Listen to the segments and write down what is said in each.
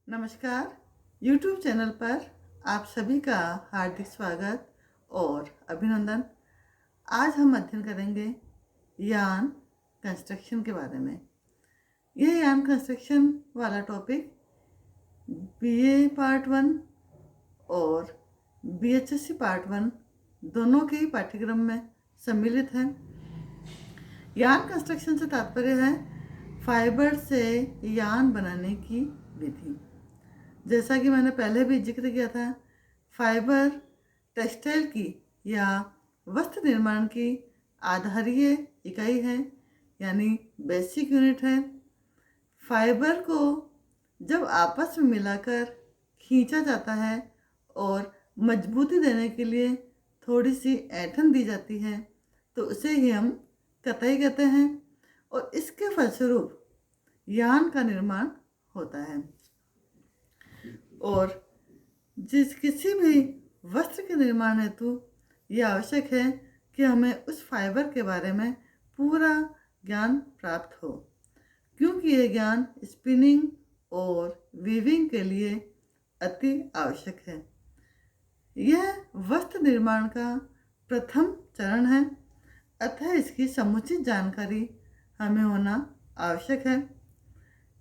नमस्कार। YouTube channel पर आप सभी का हार्दिक स्वागत और अभिनंदन। आज हम अध्ययन करेंगे यान कंस्ट्रक्शन के बारे में। यह यान कंस्ट्रक्शन वाला टॉपिक BA पार्ट 1 और BHSC पार्ट 1 दोनों के ही पाठ्यक्रम में सम्मिलित है। यान कंस्ट्रक्शन से तात्पर्य है फाइबर से यान बनाने की विधि। जैसा कि मैंने पहले भी जिक्र किया था, फाइबर टेक्सटाइल की या वस्त्र निर्माण की आधारीय इकाई है, यानी बेसिक यूनिट है। फाइबर को जब आपस में मिलाकर खींचा जाता है और मजबूती देने के लिए थोड़ी सी ऐंठन दी जाती है तो उसे ही हम कताई कहते हैं और इसके फलस्वरूप यान का निर्माण होता है। और किसी भी वस्त्र के निर्माण हेतु यह आवश्यक है कि हमें उस फाइबर के बारे में पूरा ज्ञान प्राप्त हो, क्योंकि यह ज्ञान स्पिनिंग और वीविंग के लिए अति आवश्यक है। यह वस्त्र निर्माण का प्रथम चरण है, अतः इसकी समुचित जानकारी हमें होना आवश्यक है।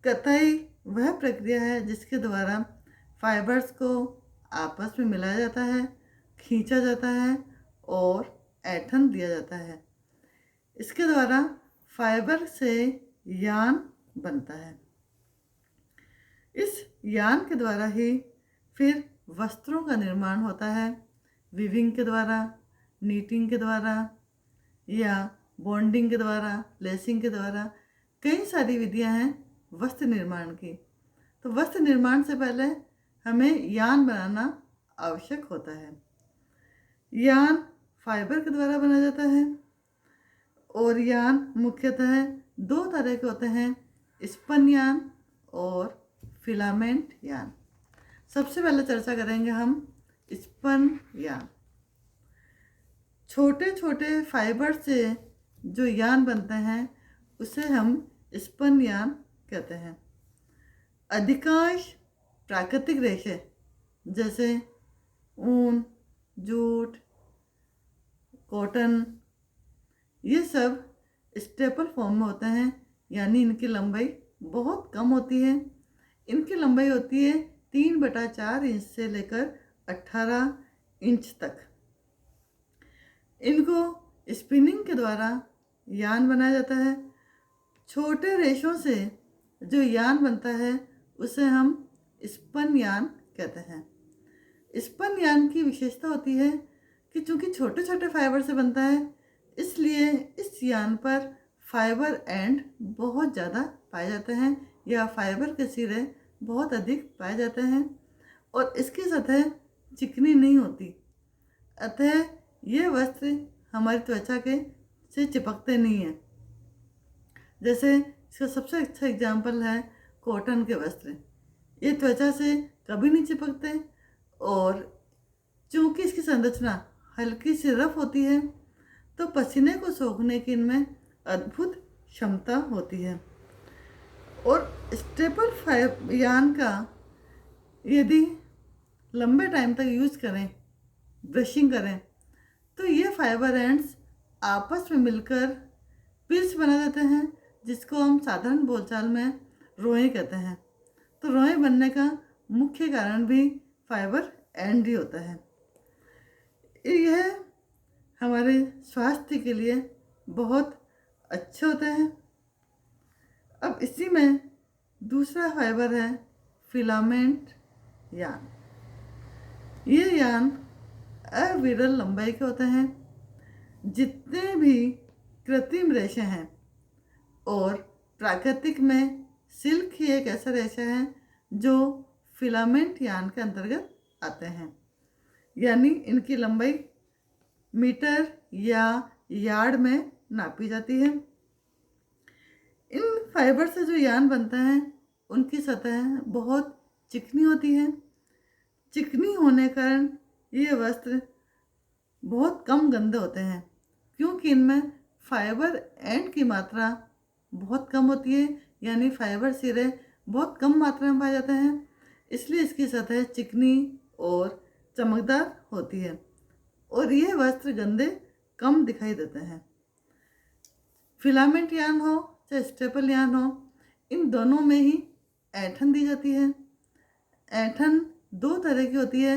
कताई वह प्रक्रिया है जिसके द्वारा फाइबर्स को आपस में मिलाया जाता है, खींचा जाता है और ऐंठन दिया जाता है। इसके द्वारा फाइबर से यान बनता है। इस यान के द्वारा ही फिर वस्त्रों का निर्माण होता है, वीविंग के द्वारा, नीटिंग के द्वारा या बॉन्डिंग के द्वारा, लेसिंग के द्वारा। कई सारी विधियां हैं वस्त्र निर्माण की। तो वस्त्र निर्माण से पहले हमें यान बनाना आवश्यक होता है। यान फाइबर के द्वारा बना जाता है और यान मुख्यतः दो तरह के होते हैं, स्पन यान और फिलामेंट यान। सबसे पहले चर्चा करेंगे हम स्पन यान। छोटे छोटे फाइबर से जो यान बनते हैं उसे हम स्पन यान कहते हैं। अधिकांश प्राकृतिक रेशे जैसे ऊन, जूट, कॉटन, ये सब स्टेपल फॉर्म में होते हैं, यानी इनकी लंबाई बहुत कम होती है। इनकी लंबाई होती है 3/4 इंच से लेकर 18 इंच तक। इनको स्पिनिंग के द्वारा यान बनाया जाता है। छोटे रेशों से जो यान बनता है उसे हम स्पन यान कहते हैं। स्पन यान की विशेषता होती है कि चूंकि छोटे छोटे फाइबर से बनता है, इसलिए इस यान पर फाइबर एंड बहुत ज़्यादा पाए जाते हैं या फाइबर के सिरे बहुत अधिक पाए जाते हैं और इसकी सतह चिकनी नहीं होती, अतः ये वस्त्र हमारी त्वचा के से चिपकते नहीं हैं। जैसे इसका सबसे अच्छा एग्जाम्पल है कॉटन के वस्त्र। ये त्वचा से कभी नहीं चिपकते और चूंकि इसकी संरचना हल्की सी रफ होती है तो पसीने को सोखने की इनमें अद्भुत क्षमता होती है। और स्टेपल यान का यदि लंबे टाइम तक यूज़ करें, ब्रशिंग करें, तो ये फाइबर एंड्स आपस में मिलकर पिल्स बना देते हैं, जिसको हम साधारण बोलचाल में रोएं कहते हैं। तो रोएं बनने का मुख्य कारण भी फाइबर एंड ही होता है। यह हमारे स्वास्थ्य के लिए बहुत अच्छे होते हैं। अब इसी में दूसरा फाइबर है फिलामेंट यान। ये यान अविरल लंबाई के होते हैं। जितने भी कृत्रिम रेशे हैं और प्राकृतिक में सिल्क ही एक ऐसा रेशा है जो फिलामेंट यान के अंतर्गत आते हैं, यानी इनकी लंबाई मीटर या यार्ड में नापी जाती है। इन फाइबर से जो यान बनता है उनकी सतह बहुत चिकनी होती है। चिकनी होने के कारण ये वस्त्र बहुत कम गंदे होते हैं, क्योंकि इनमें फाइबर एंड की मात्रा बहुत कम होती है, यानी फाइबर सिरे बहुत कम मात्रा में पाए जाते हैं। इसलिए इसकी सतह चिकनी और चमकदार होती है और ये वस्त्र गंदे कम दिखाई देते हैं। फिलामेंट यान हो चाहे स्टेपल यान हो, इन दोनों में ही ऐंठन दी जाती है। ऐंठन दो तरह की होती है,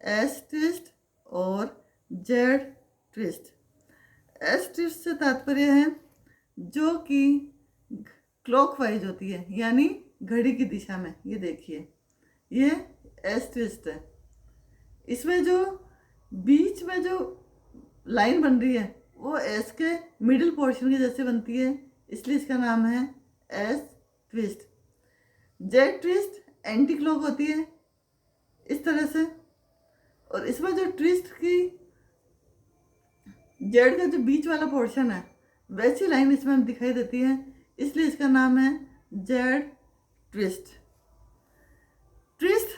एस ट्विस्ट और जेड ट्विस्ट। एस ट्विस्ट से तात्पर्य है जो कि क्लॉकवाइज होती है, यानी घड़ी की दिशा में। ये देखिए, ये एस ट्विस्ट है। इसमें जो बीच में जो लाइन बन रही है वो एस के मिडिल पोर्शन के जैसे बनती है, इसलिए इसका नाम है S twist. Z twist anti clock होती है इस तरह से, और इसमें जो ट्विस्ट की जेड का जो बीच वाला पोर्शन है वैसी लाइन इसमें दिखाई देती है, इसलिए इसका नाम है जेड ट्विस्ट। ट्विस्ट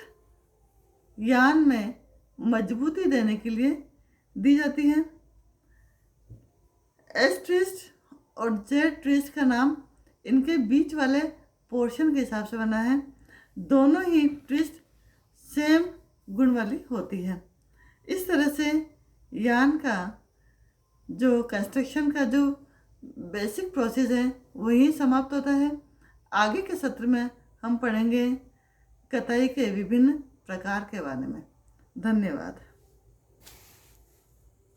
यान में मजबूती देने के लिए दी जाती है। एस ट्विस्ट और जेड ट्विस्ट का नाम इनके बीच वाले पोर्शन के हिसाब से बना है। दोनों ही ट्विस्ट सेम गुण वाली होती है। इस तरह से यान का जो कंस्ट्रक्शन का जो बेसिक प्रोसेस है वही समाप्त होता है। आगे के सत्र में हम पढ़ेंगे कताई के विभिन्न प्रकार के बारे में। धन्यवाद।